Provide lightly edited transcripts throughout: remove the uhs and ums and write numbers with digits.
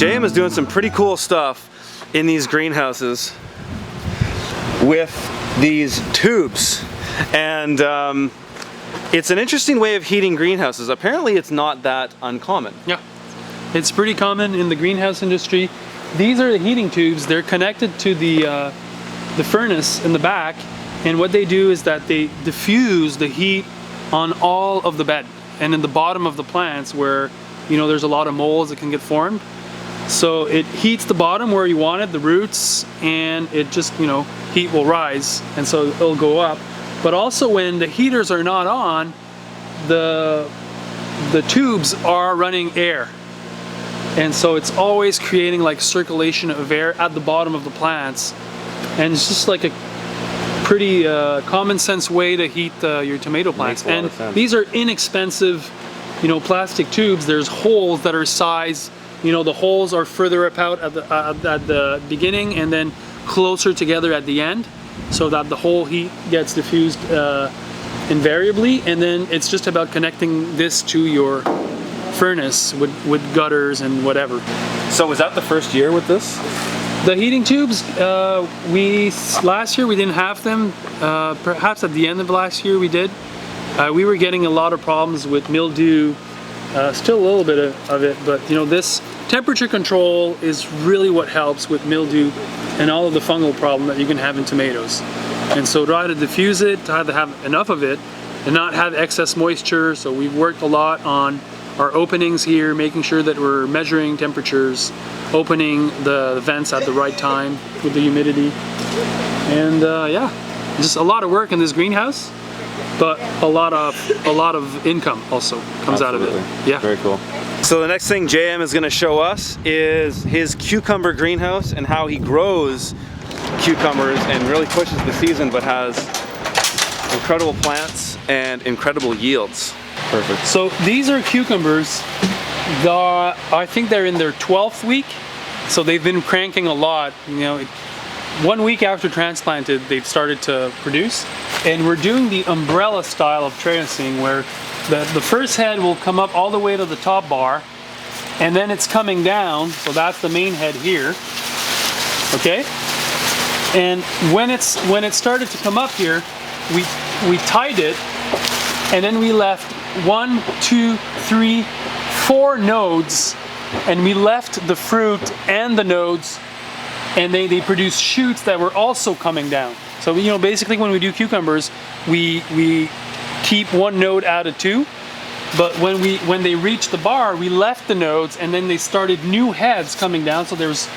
JM is doing some pretty cool stuff in these greenhouses with these tubes, and it's an interesting way of heating greenhouses. Apparently it's not that uncommon. Yeah, it's pretty common in the greenhouse industry. These are the heating tubes. They're connected to the furnace in the back, and what they do is that they diffuse the heat on all of the bed and in the bottom of the plants where, you know, there's a lot of molds that can get formed. So it heats the bottom where you want it, the roots, and it just, you know, heat will rise, and so it'll go up. But also when the heaters are not on, the tubes are running air. And so it's always creating like circulation of air at the bottom of the plants. And it's just like a pretty common sense way to heat your tomato plants. And these are inexpensive, you know, plastic tubes. There's holes that are size, you know, the holes are further apart at the beginning and then closer together at the end, so that the whole heat gets diffused invariably. And then it's just about connecting this to your furnace with gutters and whatever. So was that the first year with this? The heating tubes, last year we didn't have them. Perhaps at the end of last year we did. We were getting a lot of problems with mildew, still a little bit of it, but you know, this temperature control is really what helps with mildew and all of the fungal problem that you can have in tomatoes. And so try to diffuse it, try to have enough of it and not have excess moisture. So we've worked a lot on our openings here, making sure that we're measuring temperatures, opening the vents at the right time with the humidity. And yeah, just a lot of work in this greenhouse, but a lot of income also comes out of it. Yeah, very cool. So the next thing JM is going to show us is his cucumber greenhouse and how he grows cucumbers and really pushes the season, but has incredible plants and incredible yields. Perfect. So these are cucumbers. I think they're in their 12th week, so they've been cranking a lot. You know, 1 week after transplanted, they've started to produce. And we're doing the umbrella style of trellising, where the first head will come up all the way to the top bar, and then it's coming down. So that's the main head here. Okay. And when it started to come up here, we tied it, and then we left 1, 2, 3, 4 nodes, and we left the fruit and the nodes, and they produce shoots that were also coming down. So, you know, basically when we do cucumbers, we keep 1 node out of 2, but when they reached the bar, we left the nodes, and then they started new heads coming down. So there's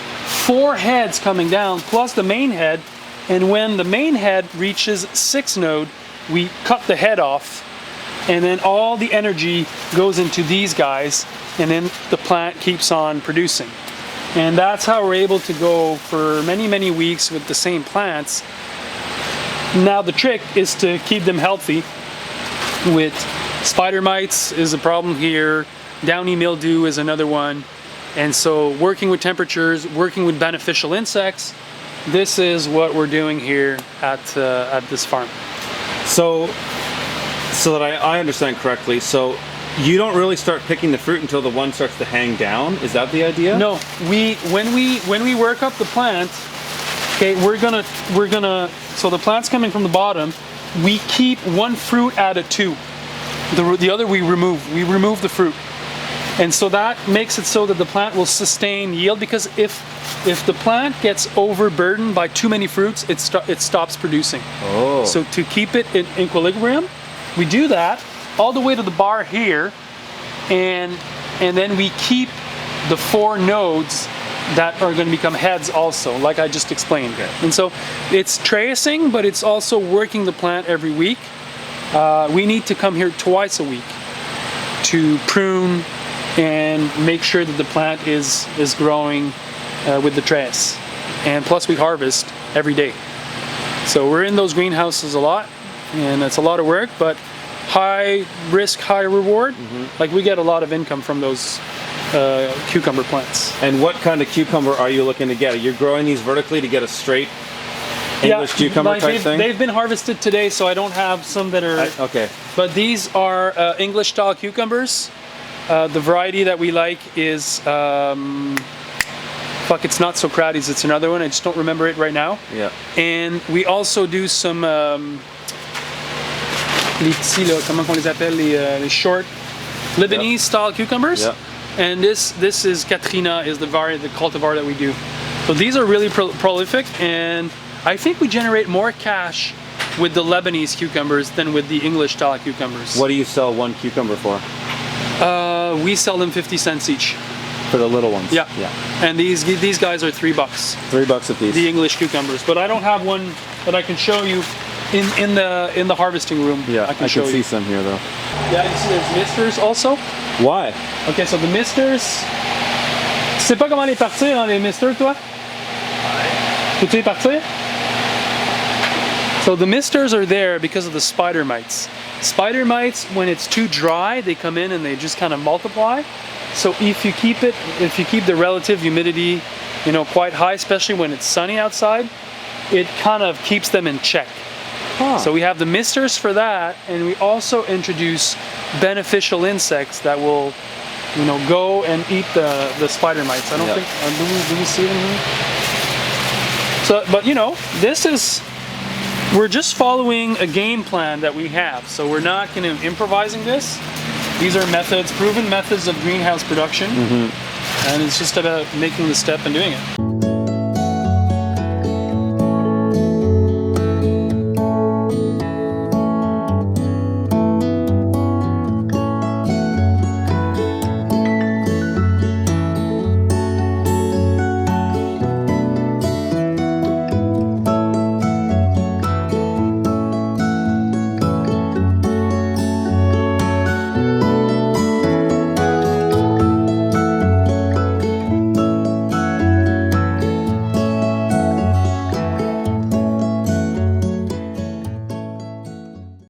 4 heads coming down plus the main head, and when the main head reaches 6 node, we cut the head off, and then all the energy goes into these guys, and then the plant keeps on producing. And that's how we're able to go for many, many weeks with the same plants. Now the trick is to keep them healthy. With spider mites is a problem here, downy mildew is another one, and so working with temperatures, working with beneficial insects, this is what we're doing here at this farm. So that I understand correctly, so you don't really start picking the fruit until the one starts to hang down. Is that the idea? No, when we work up the plant, okay, we're gonna so the plant's coming from the bottom. We keep 1 fruit out of 2. The other we remove the fruit, and so that makes it so that the plant will sustain yield. Because if the plant gets overburdened by too many fruits, it stops producing. Oh. So to keep it in equilibrium, we do that all the way to the bar here, and then we keep the 4 nodes that are going to become heads also, like I just explained. Okay. And so it's tracing, but it's also working the plant every week. We need to come here twice a week to prune and make sure that the plant is growing with the trace. And plus we harvest every day. So we're in those greenhouses a lot, and it's a lot of work, but high risk, high reward. Mm-hmm. Like we get a lot of income from those cucumber plants. And what kind of cucumber are you looking to get? You're growing these vertically to get a straight English cucumber type thing? They've been harvested today, so I don't have some that are... okay. But these are English style cucumbers. The variety that we like is fuck, it's not Socrates, it's another one. I just don't remember it right now. Yeah. And we also do some les petits là, comment on les appelle, les short Lebanese style cucumbers. Yeah. And this is Quatre-Temps is the cultivar that we do. So these are really prolific, and I think we generate more cash with the Lebanese cucumbers than with the English style cucumbers. What do you sell one cucumber for? We sell them 50 cents each. For the little ones? Yeah. Yeah. And these guys are $3. $3 a piece. The English cucumbers, but I don't have one that I can show you in the harvesting room. Yeah, I can show see you. some here though. Yeah, you see there's misters also. Why? Okay, so the misters. Tu sais pas comment les partir, hein, les misters, toi? Peux-tu les partir? So the misters are there because of the spider mites. Spider mites, when it's too dry, they come in and they just kind of multiply. So if you keep the relative humidity, you know, quite high, especially when it's sunny outside, it kind of keeps them in check. Huh. So we have the misters for that, and we also introduce beneficial insects that will, you know, go and eat the spider mites. I don't think, do we see them here? So, but you know, we're just following a game plan that we have. So we're not going to improvising this. These are methods, proven methods of greenhouse production, and it's just about making the step and doing it.